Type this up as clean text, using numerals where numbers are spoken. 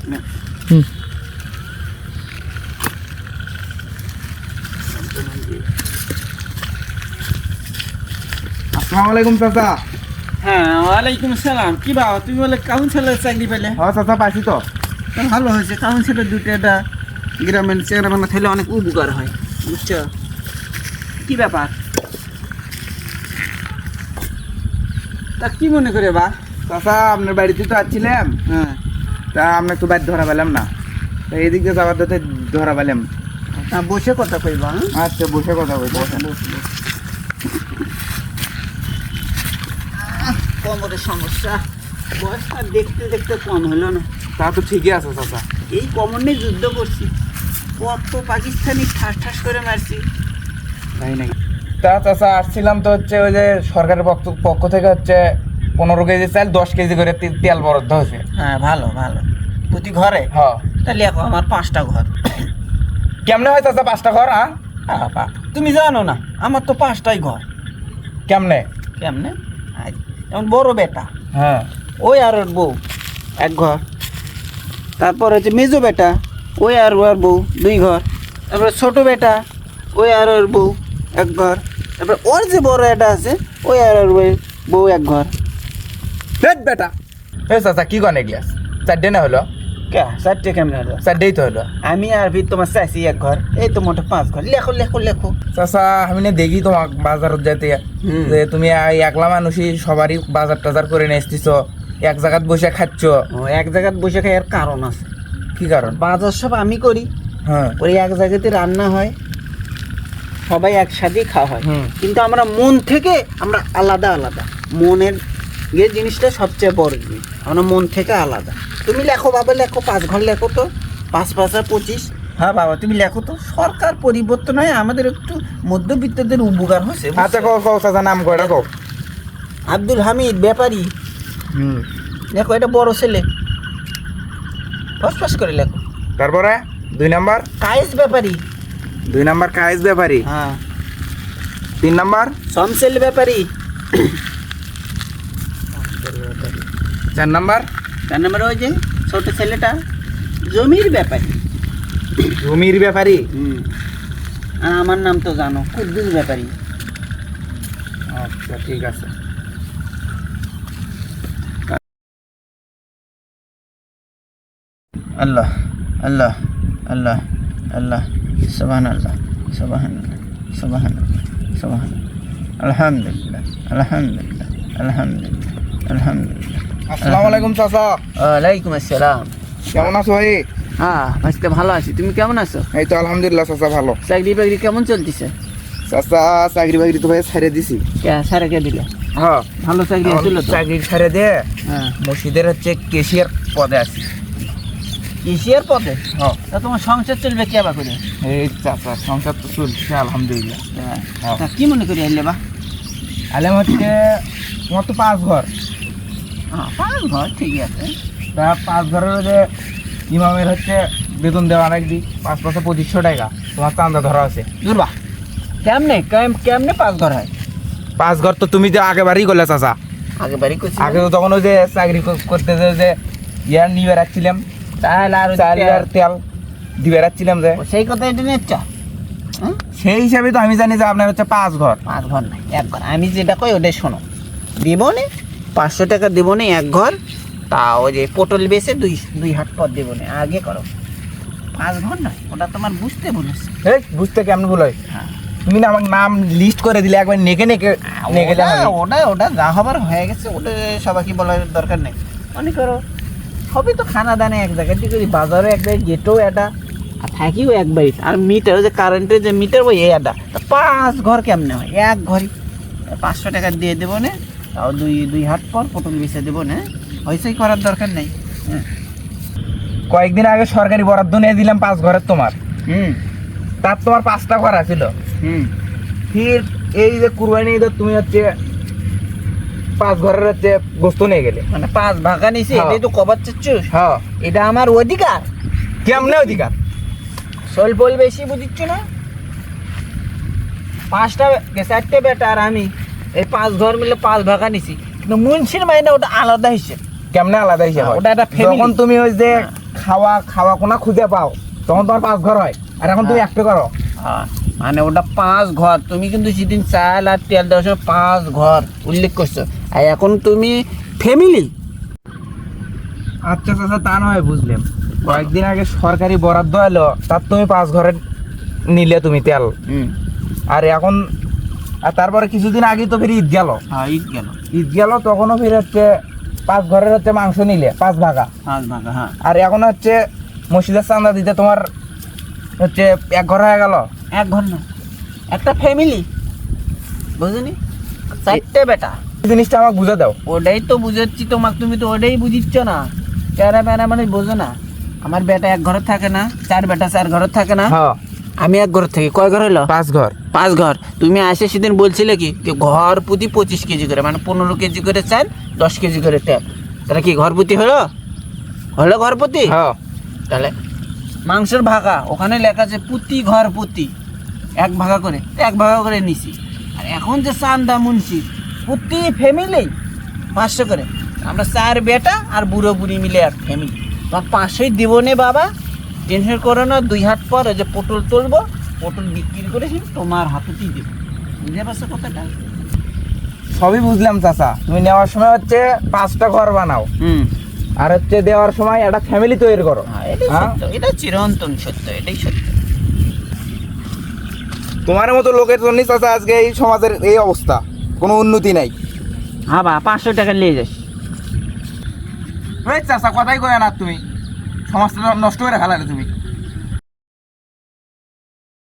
আসসালামু আলাইকুম চাচা। হ্যাঁ, ওয়ালাইকুম আসসালাম। কি বাবা, তুমি বলে কাউন্সিলর চাকরি পেলে? হ্যাঁ চাচা, পাইছি তো। ভালো হয়েছে, কাউন্সিলর দুটো গ্রামের চেয়ারম্যান থাকলে অনেক উপকার হয়, বুঝছো? কি ব্যাপার, তা কি মনে করে বা? চাচা আপনার বাড়িতে তো আসছিলাম, হ্যাঁ, তা আপনার তো বাড়ি ধরা পেলাম না, তো এদিক দিয়ে যাওয়ার দিতে ধরা পেলাম। তা বসে কথা কইবা? আচ্ছা, বসে কথা বলবো। কোমরের সমস্যা, বয়সটা দেখতে দেখতে কম হলো না। তা তো ঠিকই আছে চাচা। এই কোমর নিয়ে যুদ্ধ করছি, কত পাকিস্তানি ঠাস ঠাস করে মারছি। তাই নাকি? তা চাচা আসছিলাম তো হচ্ছে ওই যে সরকারের পক্ষ থেকে হচ্ছে 15 কেজি চাল 10 কেজি করে তেল বরাদ্দ হয়েছে। হ্যাঁ, ভালো ভালো, প্রতি ঘরে। হ্যাঁ, তাহলে এখন আমার 5টা ঘর। কেমনে হয় চাচা 5টা ঘর? তুমি জানো না, আমার তো 5টাই ঘর। কেমনে? কেমনে? যেমন বড় বেটা, হ্যাঁ, ওই আর ওর বউ 1 ঘর। তারপর হচ্ছে মেজো বেটা, ওই আর ওর বউ 2 ঘর। তারপরে ছোট বেটা, ওই আর ওর বউ 1 ঘর। তারপরে ওর যে বড় এটা আছে, ওই আর ওর বউ 1 ঘর। বেটা এ চাচা কি কনে গ্লাস 4টে না হলো? কে 4টে কেমন হলো? 4টেই তো হলো। আমি আর ভিত তোমার চাইছি 1 ঘর, এই তো মোটে 5 ঘর। লেখো লেখো লেখো। চাচা আমি না দেখি তোমাক বাজারত যেতে, যে তুমি একলা মানুষই সবারই বাজার টাজার করে নিয়ে এসছিস, এক জায়গাত বসে খাচ্ছ। ও, এক জায়গায় বসে খাওয়ার কারণ আছে। কি কারণ? বাজার সব আমি করি, হ্যাঁ, ওই এক জায়গাতে রান্না হয়, সবাই একসাথেই খাওয়া হয়। হুম। কিন্তু আমরা মন থেকে আমরা আলাদা আলাদা। মনের যে জিনিসটা সবচেয়ে বড় জিনিস, আমরা মন থেকে আলাদা। তুমি লেখো বাবা, লেখো 5 ঘর লেখো তো, 5 5 আর 25। হ্যাঁ বাবা, তুমি লেখো তো। সরকার পরিবর্তন হয়, আমাদের একটু মধ্যবিত্তদের উপকার হচ্ছে। আচ্ছা কও কও চাচা, নাম কয়টা কও। আব্দুল হামিদ ব্যাপারী। হুম, দেখো, এটা বড় ছেলে, ফস করে লেখো। তারপরে 2 নাম্বার? কায়েস ব্যাপারী। 2 নাম্বার কায়েস ব্যাপারী। হ্যাঁ। 3 নাম্বার? শমসেল ব্যাপারী। 4 নাম্বার? 4 নম্বর ওই যে ছোট ছেলেটা, জমির ব্যাপারী। জমির ব্যাপারী। আর আমার নাম তো জানো, কুদ্দুস ব্যাপারী। আচ্ছা ঠিক আছে। আল্লাহ আল্লাহ আল্লাহ আল্লাহ, সুবহানাল্লাহ সুবহানাল্লাহ সুবহানাল্লাহ সুবহানাল্লাহ, আলহামদুলিল্লাহ আলহামদুলিল্লাহ আলহামদুলিল্লাহ আলহামদুলিল্লাহ। আসসালামু আলাইকুম চাচা। ওয়ালাইকুম আসসালাম। কেমন আছো ভাই? হ্যাঁ, আজকে ভালো আছি, তুমি কেমন আছো? এই তো আলহামদুলিল্লাহ চাচা ভালো। চাকরি বাকরি কেমন চলতেছে? চাচা চাকরি বাকরি তো ভাই ছেড়ে দিছি। স্যারে কে দিলে? হ্যাঁ, ভালো চাকরি ছিল তো? চাকরি ছেড়ে দিয়ে হ্যাঁ, মসজিদের হচ্ছে কেশিয়ার পদে আছি। কেশিয়ার পদে? হ্যাঁ। তা তোমার সংসার চলবে কে বা করে? এই চাচা সংসার তো চলছে আলহামদুলিল্লাহ। হ্যাঁ। তা কি মনে করি আইলে বা? আলেম হচ্ছে তোমার তো 5 ঘর। হ্যাঁ, 5 ঘর ঠিকই আছে। তা 5 ঘরের যে ইমামের হচ্ছে বেতন দেওয়া নাকি 5 পাশে 2500 টাকা তোমার চান্দা ধরা আছে। দুর্বা, কেমনে কেমনে 5 ঘর হয়? 5 ঘর তো তুমি যে আগে বাড়ি করলে চাচা। আগে বাড়ি করছি আগে তো তখন ওই যে চাকরি করতে যে ইয়ার নিবে রাখছিলাম, তাহলে আর চাল আর তেল দিবে রাখছিলাম যে, সেই কথা এটা নিচ্ছ? সেই হিসাবে তো আমি জানি যে আপনার হচ্ছে 5 ঘর। 5 ঘর নাই, 1 ঘর। আমি যেটা কই ওটাই শোনো। দিব নে 500 টাকা দিব নে 1 ঘর, তা ওই যে পটল বেচে 2 হাট পর দিব নে, আগে করো। 5 ঘর না, ওটা তোমার বুঝতে বলেছে। এই বুঝতে কেমন ভুল হয়? হ্যাঁ, তুমি না আমার নাম লিস্ট করে দিলে একবার নেকে ওটা যা হবার হয়ে গেছে, ওটা সবাইকে বলার দরকার নেই। মনে করো সবই তো খানা দানে এক জায়গায় ঠিক করি, বাজারে এক জায়গায়, গেটেও এটা, আর থাকিও এক বাড়িতে। আর মিটার, যে কারেন্টের যে মিটার বই এটা, 5 ঘর কেমনে হয়? 1 ঘরই 500 টাকা দিয়ে দেবো না, তাও 2 হাট পর পটল বেচে দেবো না, হয়েছেই করার দরকার নেই। কয়েকদিন আগে সরকারি বরাদ্দ নিয়ে দিলাম 5 ঘরের তোমার। তার তোমার 5টা ঘর আছিল। ফির এই যে কুরবানি ঈদ তুমি হচ্ছে 5 ঘরের হচ্ছে গোস্ত নিয়ে গেলে, মানে 5 ভাগা নিছি, হ্যাঁ। এটাই তো কবার চাচ্ছিস? হ্যাঁ। এটা আমার অধিকার। কেমনে অধিকার? স্বল্প বেশি বুঝিচ্ছ না? 4টে বেটা আর আমি, এই 5 ঘর মিলে 5 ভাগা নিছি, কিন্তু মুন্সির মাইনে ওটা আলাদা হিসেবে। কেমনে আলাদা হিসাব? ওটা একটা family। যখন তুমি ওই যে খাওয়া কোনা খুঁজে পাও তখন তোমার 5 ঘর হয়, আর এখন তুমি একটা করো। মানে ওটা 5 ঘর, তুমি কিন্তু সেদিন চাল আর তেল দেওয়ার সময় 5 ঘর উল্লেখ করছো, আর এখন তুমি ফ্যামিলি। আচ্ছা চাচা, তা নয় বুঝলাম, কয়েকদিন আগে সরকারি বরাদ্দ এলো, তার তুমি 5 ঘরে নিলে তুমি তেল, আর এখন আর তারপরে কিছুদিন আগে তো ফির ঈদ গেল, ঈদ গেল তখনও ফির হচ্ছে 5 ঘরের হচ্ছে মাংস নিলে 5 ভাগা, হ্যাঁ। আর এখন হচ্ছে মসজিদের চাঁদা দিতে তোমার হচ্ছে 1 ঘর হয়ে গেল। 1 ঘর না, একটা ফ্যামিলি, বুঝলি? 4টে বেটা। এই জিনিসটা আমাকে বুঝে দাও। ওটাই তো বুঝাচ্ছি তোমাকে, তুমি তো ওটাই বুঝিচ্ছ না। প্যারা প্যারা মানে বোঝো না। আমার বেটা 1 ঘরে থাকে না, 4 বেটা 4 ঘরে থাকে না, হ্যাঁ আমি 1 ঘরে থাকি। কয় ঘর হলো? 5 ঘর। 5 ঘর। তুমি আসে সেদিন বলছিলে কি যে ঘর প্রতি 25 কেজি করে, মানে 15 কেজি করে চাল, 10 কেজি করে তেল। তাহলে কি ঘর প্রতি হলো ঘর প্রতি? হ্যাঁ। তাহলে মাংসের ভাগা ওখানে লেখা আছে প্রতি ঘর প্রতি 1 ভাগা করে, 1 ভাগা করে নিছি। আর এখন যে চান্দা মুন্সি প্রতি ফ্যামিলি 500 করে, আমরা 4 বেটা আর বুড়ো বুড়ি মিলে এক ফ্যামিলি। তোমার 500ই দিব নে বাবা, টেনশন করো না। 2 হাত পর ওই যে পটল তুলবো, পটল বিক্রি করেছি তোমার হাতেতেই দেবো। বুঝতে পারছো কথাটা? সবই বুঝলাম চাচা, তুমি নেওয়ার সময় হচ্ছে 5টা ঘর বানাও, আর হচ্ছে দেওয়ার সময় একটা ফ্যামিলি তৈরি করো। এটাই হ্যাঁ? সত্য, এটা চিরন্তন সত্য, এটাই সত্য। তোমার মতো লোকের জন্যই চাচা আজকে এই সমাজের এই অবস্থা, কোনো উন্নতি নাই। হ্যাঁ বা 500 টাকা নিয়ে যাস। চাচা কথাই কয় না, তুমি সমাজটা নষ্ট করে ফেলালে তুমি।